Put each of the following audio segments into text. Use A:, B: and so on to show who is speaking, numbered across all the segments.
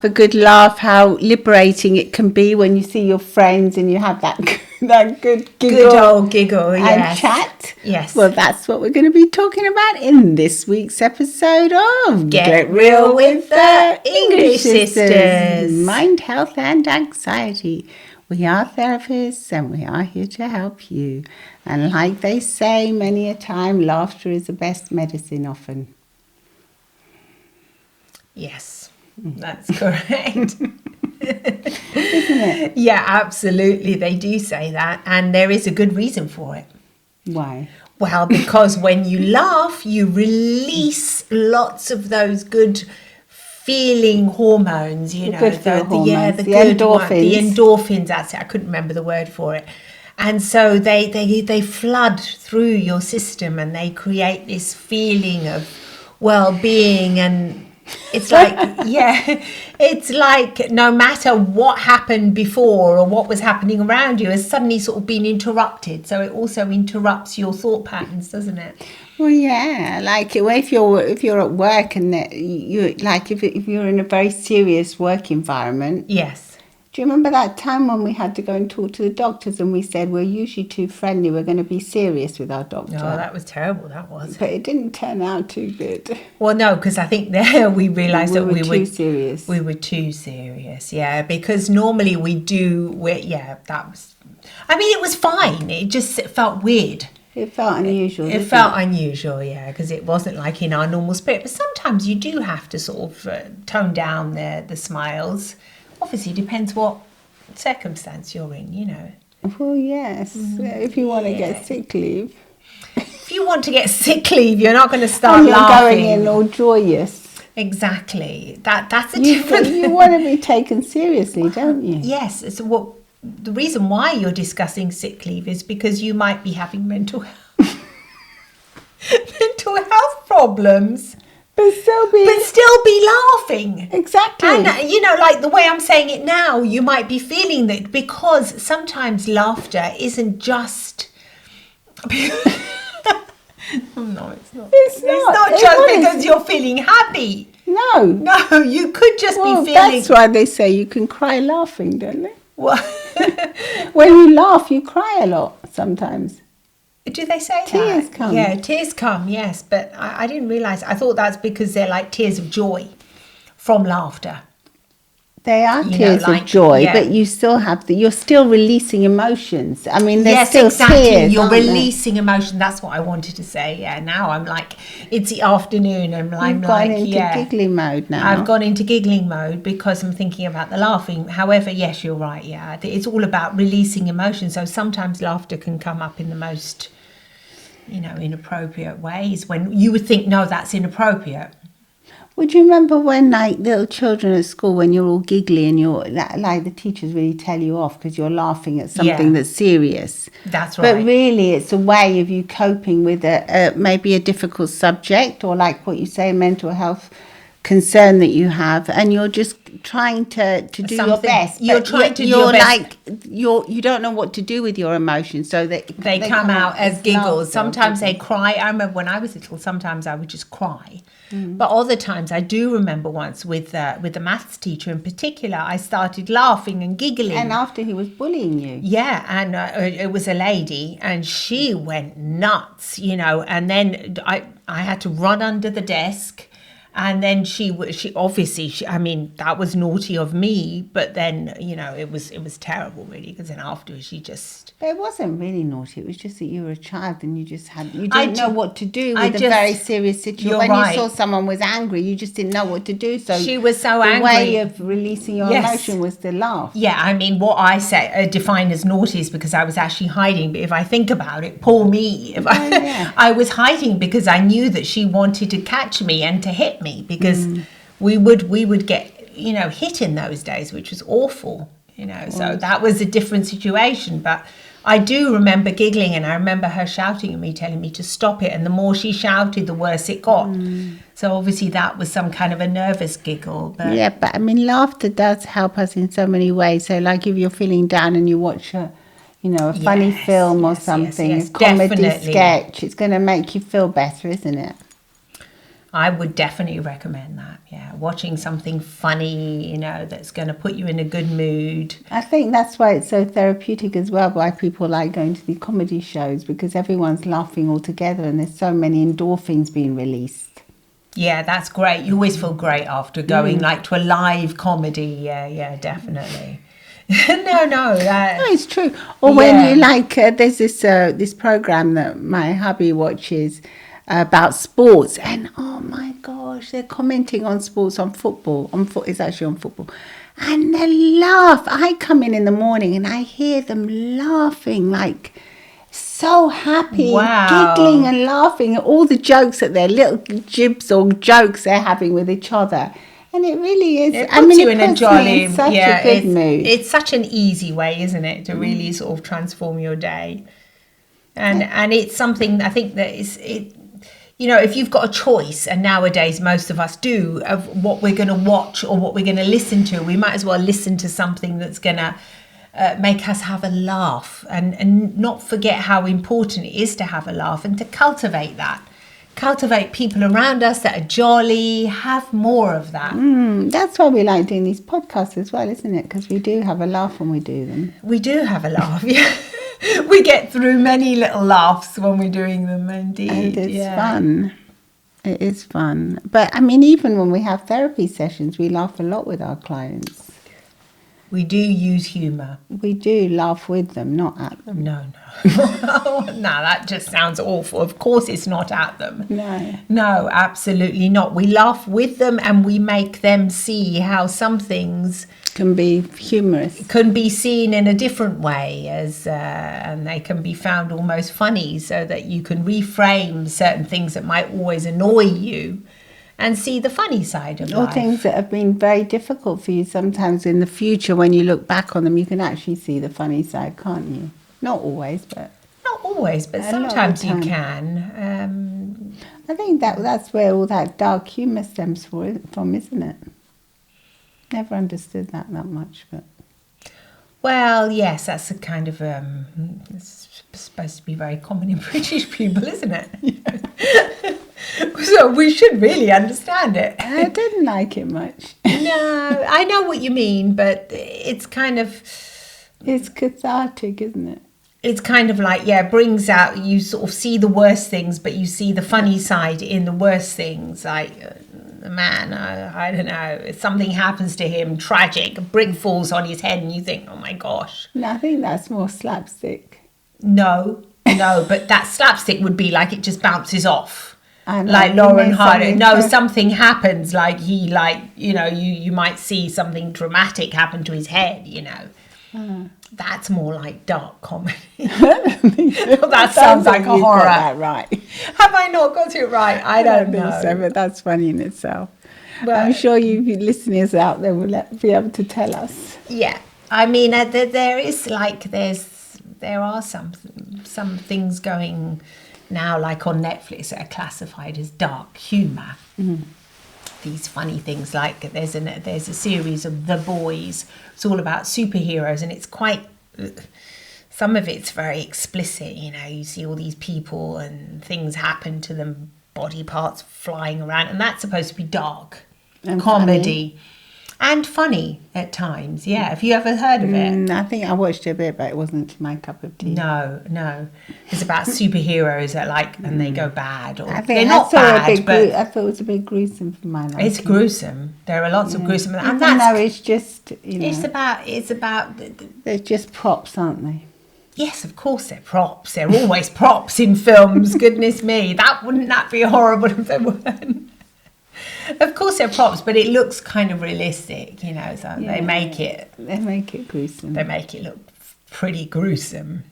A: a good laugh, how liberating it can be when you see your friends and you have that that good giggle.
B: Good old giggle,
A: and
B: yes.
A: chat.
B: Yes.
A: Well, that's what we're going to be talking about in this week's episode of
B: Get Real with the English Sisters.
A: Mind, health and anxiety. We are therapists and we are here to help you. And like they say many a time, laughter is the best medicine often.
B: Yes, that's correct.
A: Isn't it?
B: Yeah, absolutely. They do say that. And there is a good reason for it.
A: Why?
B: Well, because when you laugh, you release lots of those good feeling hormones, you know.
A: Good feel hormones.
B: The
A: The
B: good
A: endorphins.
B: The endorphins, that's it. I couldn't remember the word for it. And so they flood through your system and they create this feeling of well-being, and it's like, yeah, it's like no matter what happened before or what was happening around you has suddenly sort of been interrupted. So it also interrupts your thought patterns, doesn't it?
A: Well, yeah, like if you're at work and you like if you're in a very serious work environment.
B: Yes.
A: Do you remember that time when we had to go and talk to the doctors and we said we're usually too friendly, we're going to be serious with our doctor?
B: Oh, that was terrible, that was.
A: But it didn't turn out too good.
B: Well, no, because I think there we realised that we were
A: too serious.
B: We were too serious, yeah, because normally that was, I mean, it was fine. It just felt weird.
A: It felt unusual.
B: It felt unusual, yeah, because it wasn't like in our normal spirit. But sometimes you do have to sort of tone down the smiles. Obviously, depends what circumstance you're in, you know.
A: Well, yes. If you want to get sick leave.
B: If you want to get sick leave, you're not going to start
A: and you're
B: laughing.
A: going in all joyous.
B: Exactly. That's a different.
A: You want to be taken seriously, don't you?
B: Yes. It's what the reason why you're discussing sick leave is because you might be having mental health problems.
A: But still
B: be laughing.
A: Exactly.
B: And, you know, like the way I'm saying it now, you might be feeling that because sometimes laughter isn't just... No, it's not. It's not just because you're feeling happy. No, you could just be feeling...
A: That's why they say you can cry laughing, don't they?
B: What?
A: When you laugh, you cry a lot sometimes.
B: Do they say
A: tears
B: that?
A: Come.
B: Yeah, tears come, yes. But I didn't realise. I thought that's because they're like tears of joy from laughter.
A: They are tears of joy, but you still have you're still releasing emotions. I mean, there's still tears.
B: You're releasing emotion. That's what I wanted to say. Yeah, now I'm like, it's the afternoon and I'm like,
A: into giggling mode now.
B: I've gone into giggling mode because I'm thinking about the laughing. However, yes, you're right. Yeah, it's all about releasing emotion. So sometimes laughter can come up in the most, you know, inappropriate ways when you would think, no, that's inappropriate.
A: Would you remember when, like, little children at school, when you're all giggly and like the teachers really tell you off because you're laughing at something that's serious?
B: That's right.
A: But really, it's a way of you coping with maybe a difficult subject or, like what you say, mental health concern that you have, and you're just trying to do your best.
B: You're trying to do your best.
A: You don't know what to do with your emotions, so that
B: they come out as giggles. Sometimes they cry. I remember when I was little, sometimes I would just cry. But other times, I do remember once with the maths teacher in particular, I started laughing and giggling.
A: And after he was bullying you.
B: Yeah, and it was a lady, and she went nuts, you know. And then I had to run under the desk. And then she obviously, I mean, that was naughty of me, but then, you know, it was terrible really, because then afterwards she just...
A: But it wasn't really naughty, it was just that you were a child and you didn't know what to do with a very serious situation. When you saw someone was angry, you just didn't know what to do. So
B: she was so angry.
A: The way of releasing your emotion was to laugh.
B: Yeah, I mean, what I say define as naughty is because I was actually hiding. But if I think about it, poor me, I was hiding because I knew that she wanted to catch me and to hit me. Because we would get, you know, hit in those days, which was awful, you know. So that was a different situation. But I do remember giggling, and I remember her shouting at me, telling me to stop it. And the more she shouted, the worse it got. So obviously that was some kind of a nervous giggle. But
A: yeah, but I mean, laughter does help us in so many ways. So like if you're feeling down and you watch a funny film or something, a comedy sketch, it's going to make you feel better, isn't it?
B: I would definitely recommend that. Yeah, watching something funny, that's going to put you in a good mood.
A: I think that's why it's so therapeutic as well, why people like going to the comedy shows, because everyone's laughing all together and there's so many endorphins being released.
B: Yeah, that's great. You always feel great after going like to a live comedy. Yeah, definitely. No,
A: it's true. Or when you there's this program that my hubby watches about sports, and oh my gosh, they're commenting on sports, on football. It's actually on football, and they laugh. I come in the morning and I hear them laughing like so happy, giggling and laughing at all the jokes, at their little jibs or jokes they're having with each other. And it really is.
B: It puts you in a jolly,
A: in such a good mood.
B: It's such an easy way, isn't it, to really sort of transform your day. And it's something I think that if you've got a choice, and nowadays most of us do, of what we're going to watch or what we're going to listen to, we might as well listen to something that's going to make us have a laugh, and not forget how important it is to have a laugh and to cultivate that. Cultivate people around us that are jolly, have more of that.
A: That's why we like doing these podcasts as well, isn't it? Because we do have a laugh when we do them.
B: We do have a laugh, yeah. We get through many little laughs when we're doing them, indeed.
A: And it's fun. It is fun. But, I mean, even when we have therapy sessions, we laugh a lot with our clients.
B: We do use humour.
A: We do laugh with them, not at them.
B: No. No, that just sounds awful. Of course it's not at them. No, absolutely not. We laugh with them, and we make them see how some things
A: can be humorous,
B: can be seen in a different way, and they can be found almost funny, so that you can reframe certain things that might always annoy you and see the funny side of life.
A: Or things that have been very difficult for you. Sometimes in the future, when you look back on them, you can actually see the funny side, can't you? Not always, but
B: sometimes you can.
A: I think that's where all that dark humour stems from, isn't it? Never understood that much, but.
B: Well, yes, that's a kind of it's supposed to be very common in British people, isn't it? Yeah. So we should really understand it.
A: I didn't like it much.
B: No, I know what you mean, but it's kind of...
A: It's cathartic, isn't it?
B: It's kind of like, brings out, you sort of see the worst things, but you see the funny side in the worst things. Like, the man, I don't know, if something happens to him, tragic, a brick falls on his head, and you think, oh my gosh.
A: No, I think that's more slapstick.
B: No, but that slapstick would be like it just bounces off.
A: Like
B: Lauren Hardy. No, something happens, like you might see something dramatic happen to his head, That's more like dark comedy. That sounds like a horror.
A: Got that right.
B: Have I not got it right? I don't know.
A: Think so, but that's funny in itself. Well, I'm sure you listeners out there will be able to tell us.
B: Yeah, I mean, there are some things going now, like on Netflix, that are classified as dark humour. These funny things, like there's a series of The Boys. It's all about superheroes, and it's quite, some of it's very explicit. You see all these people and things happen to them, body parts flying around, and that's supposed to be dark and comedy. Funny. And funny at times, yeah. Have you ever heard of it?
A: I think I watched it a bit, but it wasn't my cup of tea.
B: No. It's about superheroes that and they go bad. Or
A: I think
B: they're not bad, but
A: I thought it was a bit gruesome for my life.
B: It's gruesome. There are lots of gruesome, and
A: it's just
B: It's about.
A: They're just props, aren't they?
B: Yes, of course they're props. They're always props in films. Goodness me, wouldn't that be horrible if they weren't? Of course they're props, but it looks kind of realistic, so they make it
A: gruesome.
B: They make it look pretty gruesome.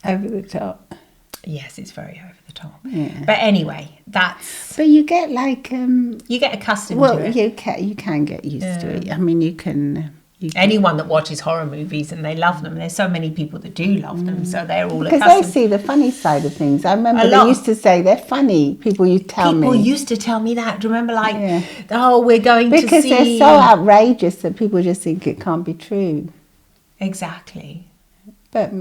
A: Over the top.
B: Yes, it's very over the top.
A: Yeah.
B: But anyway, that's...
A: But you get
B: you get accustomed to it.
A: Well, you can get used to it. I mean, you can...
B: Anyone that watches horror movies, and they love them, there's so many people that do love them, so they're all
A: because
B: accustomed.
A: they see the funny side of things. I remember they used to say they're funny. People used to tell me that. Do you remember, we're going to see... Because they're so outrageous that people just think it can't be true.
B: Exactly.
A: But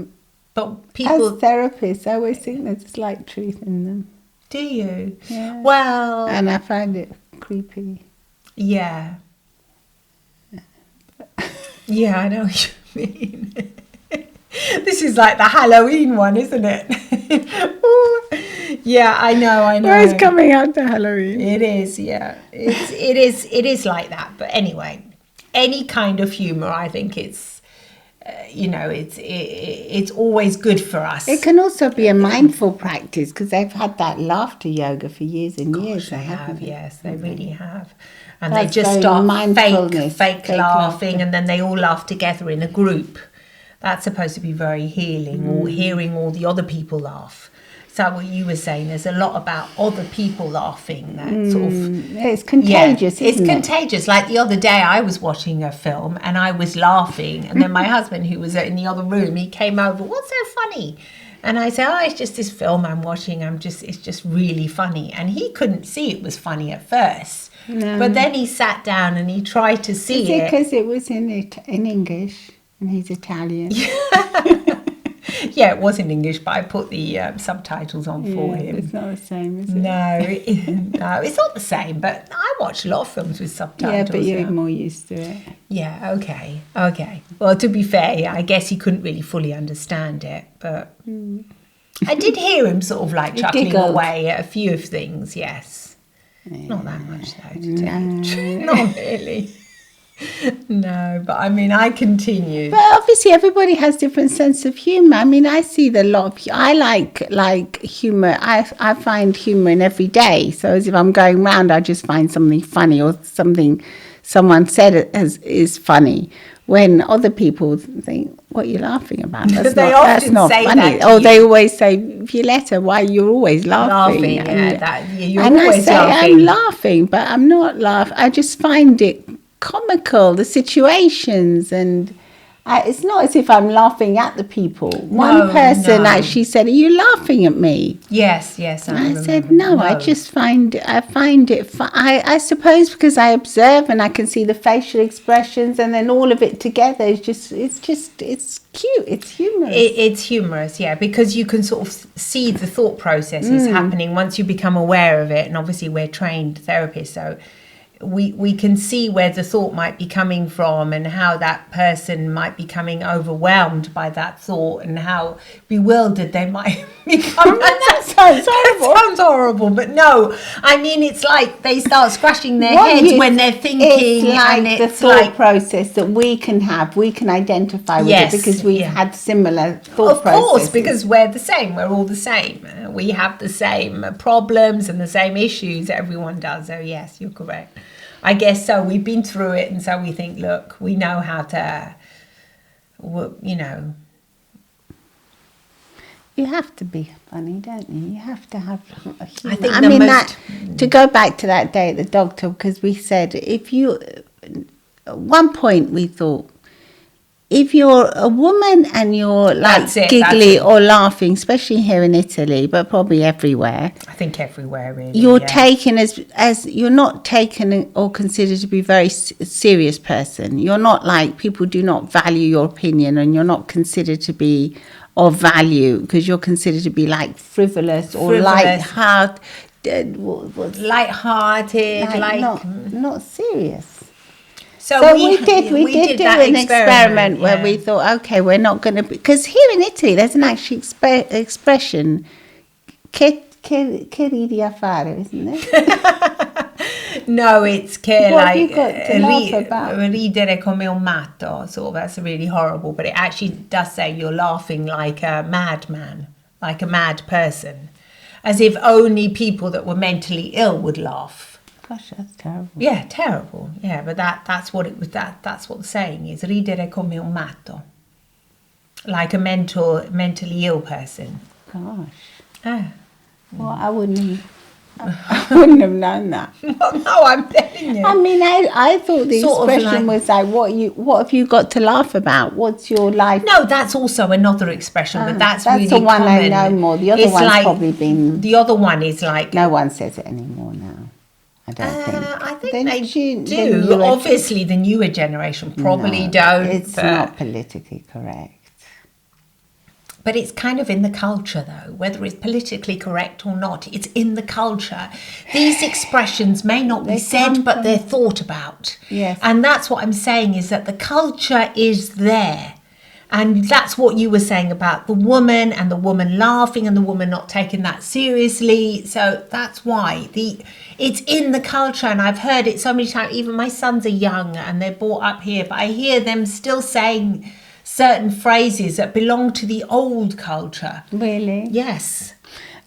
A: people... As therapists, I always think there's a slight truth in them.
B: Do you?
A: Yeah.
B: Well,
A: And I find it creepy.
B: yeah. Yeah, I know what you mean. This is like the Halloween one, isn't it? Yeah, I know.
A: Well, it's coming out to Halloween.
B: It is, yeah. It is like that. But anyway, any kind of humor, I think it's, it's always good for us.
A: It can also be a mindful practice because they've had that laughter yoga for years and years.
B: They have, yes, they really have. And
A: That's
B: they just
A: very
B: start
A: mindfulness,
B: fake
A: fake
B: laughing,
A: laughter.
B: and then they all laugh together in a group. That's supposed to be very healing, or hearing all the other people laugh. So what you were saying, there's a lot about other people laughing. That sort of
A: It's contagious,
B: it's
A: isn't it?
B: contagious. Like the other day, I was watching a film and I was laughing, and then my husband, who was in the other room, he came over. What's so funny? And I said, it's just this film I'm watching. It's just really funny. And he couldn't see it was funny at first.
A: No.
B: But then he sat down and he tried to see
A: Is it
B: it.
A: because it was in English and he's Italian?
B: Yeah, it was in English, but I put the subtitles on for him.
A: It's not the same, is it?
B: No, no, it's not the same. But I watch a lot of films with subtitles.
A: Yeah, but you're more used to it.
B: Yeah, okay. Well, to be fair, I guess he couldn't really fully understand it, but I did hear him sort of like chuckling
A: giggled.
B: away at a few of things, yes. Not that much though, to tell you the truth. Not really. No, but I mean, I continue.
A: But obviously, everybody has different sense of humor. I mean, I see the lot of. I like humor. I find humor in every day. So as if I'm going round, I just find something funny or something someone said is funny. When other people think, "What are you laughing about?" That's
B: They
A: not, that's
B: often
A: not
B: say
A: funny.
B: that to
A: Or
B: you.
A: they always say, Violetta, why you're always laughing?
B: You're
A: And
B: always
A: I say
B: laughing.
A: I'm laughing, but I'm not laughing. I just find it comical, the situations, and it's not as if I'm laughing at the people. One person actually said, "Are you laughing at me?"
B: Yes,
A: And I said, "No, I just find it fun. I suppose because I observe and I can see the facial expressions, and then all of it together is it's cute. It's humorous.
B: It's humorous, yeah, because you can sort of see the thought processes happening once you become aware of it. And obviously we're trained therapists, so we can see where the thought might be coming from and how that person might be becoming overwhelmed by that thought and how bewildered they might become.
A: That sounds horrible.
B: That sounds horrible, but no, I mean, it's like they start scratching their heads when they're thinking.
A: It's like
B: and
A: the
B: it's
A: thought process that we can identify with it because we've had similar thought processes.
B: Of course, because we're the same. We're all the same. We have the same problems and the same issues. Everyone does. So yes, you're correct. I guess so. We've been through it, and so we think, look, we know how to,
A: You have to be funny, don't you? You have to have a humor.
B: I think
A: to go back to that day at the doctor, because we said at one point we thought, if you're a woman and you're giggly or laughing, especially here in Italy, but probably everywhere.
B: I think everywhere really.
A: You're taken as you're not taken or considered to be a very serious person. You're not people do not value your opinion, and you're not considered to be of value because you're considered to be frivolous or light-hearted. Not serious. So we did do an experiment where we thought, okay, we're not going to, because here in Italy there's an actual expression, che ridi a fare, isn't it?
B: No, it's
A: ridere
B: come un matto. So that's really horrible, but it actually does say you're laughing like a madman, like a mad person, as if only people that were mentally ill would laugh.
A: Gosh, that's terrible.
B: Yeah, terrible. Yeah, but that's what it was. That's what the saying is. Ridere come un matto, like a mentally ill person.
A: Gosh. Well, I wouldn't have known that.
B: No, I'm telling you.
A: I mean, I thought the expression was what have you got to laugh about? What's your life?
B: No, that's also another expression, but that's really
A: the one
B: common.
A: I know more. The other one's probably been.
B: The other one is
A: no one says it anymore now. I don't think.
B: I think they do. Obviously, the newer generation probably don't.
A: It's not politically correct.
B: But it's kind of in the culture, though, whether it's politically correct or not. It's in the culture. These expressions may not be said, but they're thought about.
A: Yes.
B: And that's what I'm saying, is that the culture is there. And that's what you were saying about the woman and the woman laughing and the woman not taking that seriously. So that's why it's in the culture. And I've heard it so many times. Even my sons are young and they're brought up here, but I hear them still saying certain phrases that belong to the old culture.
A: Really?
B: Yes.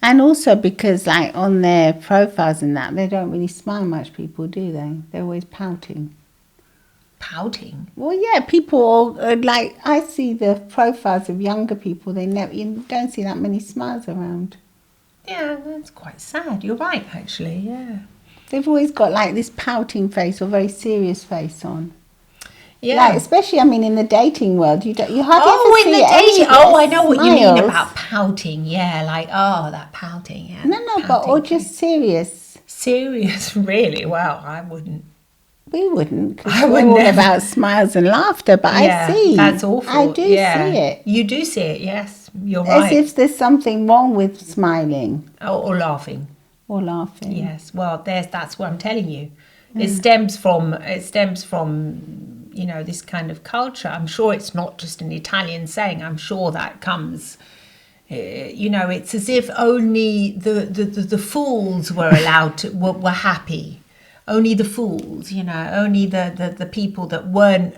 A: And also because, like, on their profiles and that, they don't really smile much, people, do they? They're always pouting.
B: Pouting?
A: Well, yeah, people, like, I see the profiles of younger people, you don't see that many smiles around.
B: Yeah, that's quite sad. You're right, actually, yeah.
A: They've always got, like, this pouting face or very serious face on.
B: Yeah.
A: Like, especially, I mean, in the dating world, you hardly ever see
B: in the dating. I know what you mean
A: smiles.
B: about pouting. Yeah, like, that pouting. Yeah.
A: No,
B: pouting
A: or
B: face.
A: just serious.
B: Serious, really? Well, I wouldn't.
A: We wouldn't, because
B: I
A: we're
B: would
A: all
B: never.
A: about smiles and laughter, but
B: Yeah,
A: I see.
B: that's awful.
A: I do see it.
B: You do see it, yes. You're
A: As
B: right.
A: if there's something wrong with smiling
B: Or laughing.
A: or laughing.
B: Yes. Well, that's what I'm telling you. It stems from this kind of culture. I'm sure it's not just an Italian saying. I'm sure that comes. It's as if only the fools were allowed to were happy. Only the fools, only the people that weren't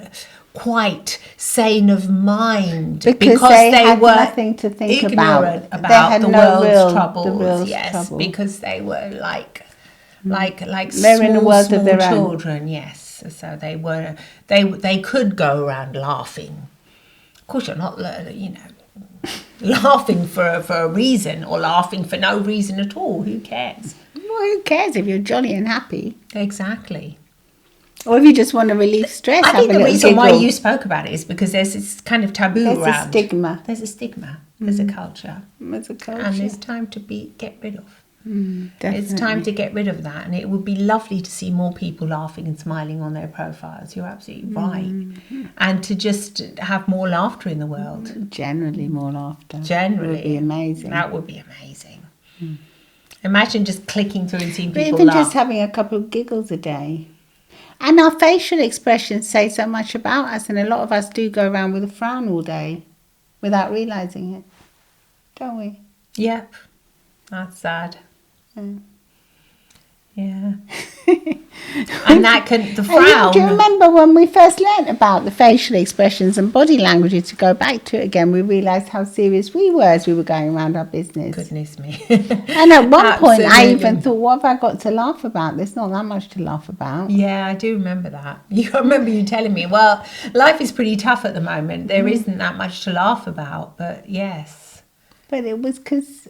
B: quite sane of mind
A: Because they had
B: were
A: nothing to think
B: ignorant
A: about. They
B: about
A: had
B: the
A: no
B: world's
A: real-
B: troubles.
A: the world's
B: Yes,
A: trouble.
B: because they were like
A: They're in a
B: small
A: world of their own.
B: children. Yes, so they could go around laughing. Of course, you're not laughing for a reason or laughing for no reason at all. Who cares?
A: Well, who cares if you're jolly and happy?
B: Exactly.
A: Or if you just want to relieve stress,
B: I
A: have
B: think
A: a
B: the
A: little
B: reason why
A: giggle.
B: you spoke about it is because there's this kind of taboo
A: There's
B: around.
A: a stigma.
B: There's a stigma. There's a culture.
A: There's a culture.
B: And it's time to get rid of.
A: Definitely.
B: It's time to get rid of that, and it would be lovely to see more people laughing and smiling on their profiles. You're absolutely right. And to just have more laughter in the world.
A: Generally more laughter.
B: Generally.
A: It would be amazing.
B: That would be amazing. Imagine just clicking through and seeing
A: But
B: people
A: even
B: laugh.
A: just having a couple of giggles a day. And our facial expressions say so much about us, and a lot of us do go around with a frown all day without realising it. Don't we?
B: Yep. That's sad.
A: Mm.
B: Yeah. And the
A: And
B: frown.
A: do you remember when we first learnt about the facial expressions and body languages, to go back to it again, we realised how serious we were as we were going around our business.
B: Goodness me.
A: And at one point I
B: Absolutely.
A: even thought, what have I got to laugh about? There's not that much to laugh about.
B: Yeah, I do remember that. I remember you telling me, well, life is pretty tough at the moment. There isn't that much to laugh about, but yes.
A: But it was because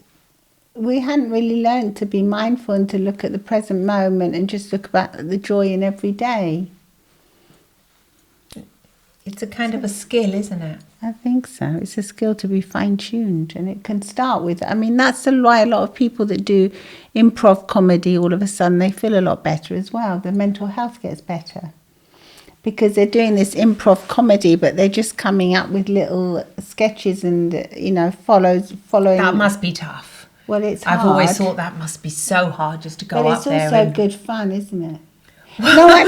A: we hadn't really learned to be mindful and to look at the present moment and just look about the joy in every day.
B: It's a kind of a skill, isn't it?
A: I think so. It's a skill to be fine-tuned, and it can start with, I mean, that's why a lot of people that do improv comedy, all of a sudden they feel a lot better as well. Their mental health gets better because they're doing this improv comedy, but they're just coming up with little sketches and, following.
B: That must be tough.
A: Well, it's hard.
B: I've always thought that must be so hard just to go
A: But
B: up
A: it's
B: there.
A: also
B: and...
A: good fun, isn't it? No, I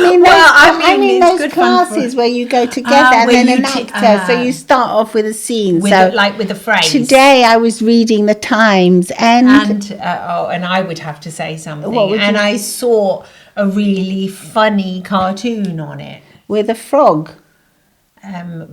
A: mean,
B: it's
A: those
B: good fun for-
A: classes where you go together and
B: where
A: then an
B: you
A: actor. So you start off with a scene.
B: with
A: So
B: the phrase.
A: today I was reading the Times and
B: And I would have to say something.
A: What would
B: And
A: you-
B: I saw a really funny cartoon on it
A: with a frog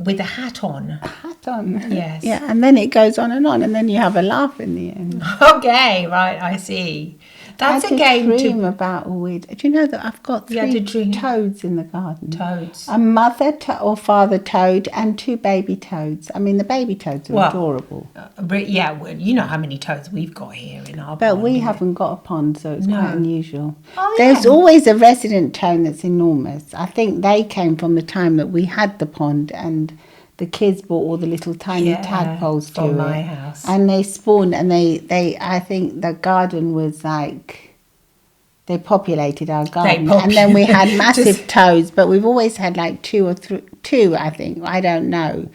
B: with a hat on.
A: hat on.
B: Yes.
A: Yeah, and then it goes on, and then you have a laugh in the end.
B: Okay, right, I see. That's
A: I
B: a
A: did
B: game
A: dream
B: to
A: about all weird. Do you know that I've got
B: You had
A: 3
B: a dream?
A: toads in the garden?
B: toads.
A: A mother or father toad and 2 baby toads. I mean, the baby toads are
B: Well,
A: adorable.
B: But yeah, well, you know how many toads we've got here in our
A: But
B: pond,
A: we
B: yeah.
A: haven't got a pond, so it's
B: No.
A: quite unusual.
B: Oh,
A: There's
B: yeah.
A: always a resident toad that's enormous. I think they came from the time that we had the pond and the kids brought all the little tiny
B: Yeah,
A: tadpoles to
B: from
A: it.
B: my house.
A: And they spawned, and they I think the garden was like... They populated our garden, and then we had massive toads. But we've always had like 2 or 3, I think. I don't know.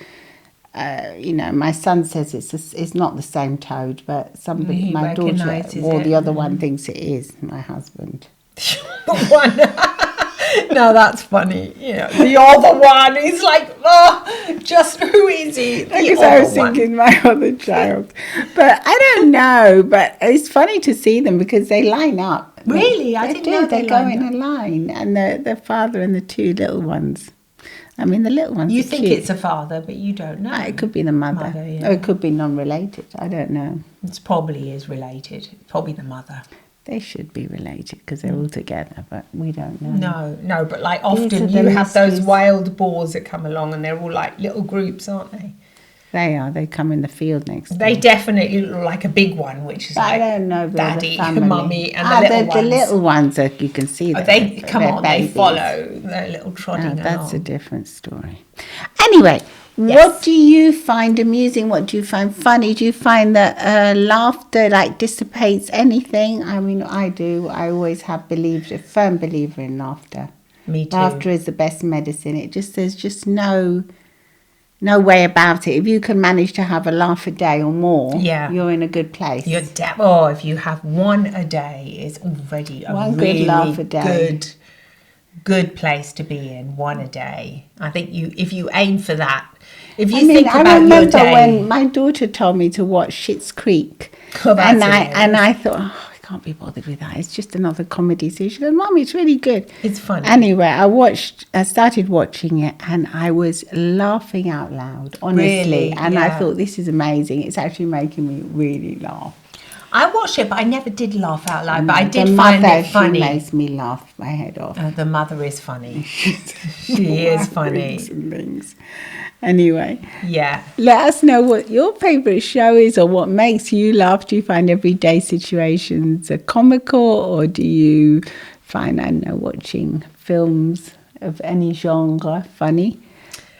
A: my son says it's not the same toad, but
B: He
A: my daughter
B: recognises
A: or
B: it.
A: the other one thinks it is, my husband.
B: One. No, that's funny. The other one is like, just who is he?
A: Because I was thinking my other child. But I don't know. But it's funny to see them because they line up.
B: Really? I didn't know
A: they go in a line. And the father and the two little ones. I mean, the little ones
B: You
A: are
B: think
A: cute.
B: it's a father, but you don't know.
A: It could be the mother.
B: yeah.
A: Or it could be non-related. I don't know.
B: It probably is related. Probably the mother.
A: They should be related because they're all together, but we don't know.
B: No, but like
A: These are
B: often
A: the
B: you have those
A: mysteries.
B: wild boars that come along and they're all like little groups, aren't they?
A: They are. They come in the field next door.
B: They definitely look like a big one, which is
A: But
B: like
A: I don't know. They're
B: daddy,
A: the family.
B: mummy, and the little ones.
A: The little ones that you can see.
B: They come
A: they're
B: on,
A: babies.
B: they follow their little trotting
A: That's a
B: along.
A: different story. Anyway, what do you find amusing? What do you find funny? Do you find that laughter dissipates anything? I mean, I do. I always have a firm believer in laughter.
B: Me too.
A: Laughter is the best medicine. There's just no way about it. If you can manage to have a laugh a day or more, you're in a good place.
B: If you have one a day, it's already a
A: One
B: really
A: good laugh a day.
B: good place to be in. One a day. I think if you aim for that, if you
A: I
B: think about your
A: remember
B: day.
A: when my daughter told me to watch Schitt's Creek,
B: Oh, that's
A: and I thought, I can't be bothered with that. It's just another comedy series. She said, Mum, it's really good.
B: It's funny.
A: Anyway, I started watching it and I was laughing out loud, honestly.
B: Really?
A: And
B: Yeah.
A: I thought, this is amazing. It's actually making me really laugh.
B: I watched it, but I never did laugh out loud. But I
A: The
B: did find
A: mother,
B: it funny.
A: She makes me laugh my head off.
B: The mother is funny. She is funny.
A: And things. Anyway.
B: Yeah.
A: Let us know what your favourite show is or what makes you laugh. Do you find everyday situations comical, or do you find, watching films of any genre funny?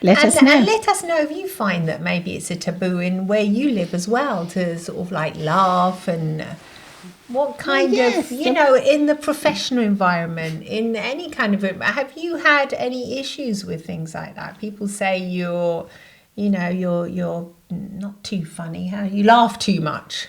A: Let us know.
B: And let us know if you find that maybe it's a taboo in where you live as well to sort of laugh, and what kind of, in the professional environment, in any kind of, have you had any issues with things like that? People say you're not too funny. How you laugh too much.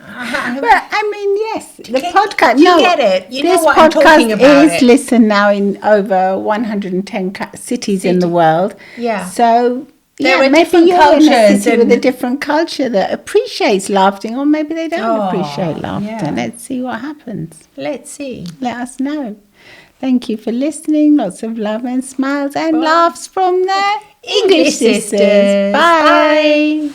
A: Well, I mean, yes, the podcast.
B: You get it. You know what
A: this
B: I'm talking
A: podcast
B: about.
A: is listened now in over 110 cities in the world.
B: Yeah.
A: So
B: There are
A: maybe
B: different
A: you're in a
B: cultures
A: city with a
B: and-
A: different culture that appreciates laughing, or maybe they don't appreciate laughter.
B: yeah.
A: Let's see what happens.
B: Let's see.
A: Let us know. Thank you for listening. Lots of love and smiles and laughs from the English sisters. Bye.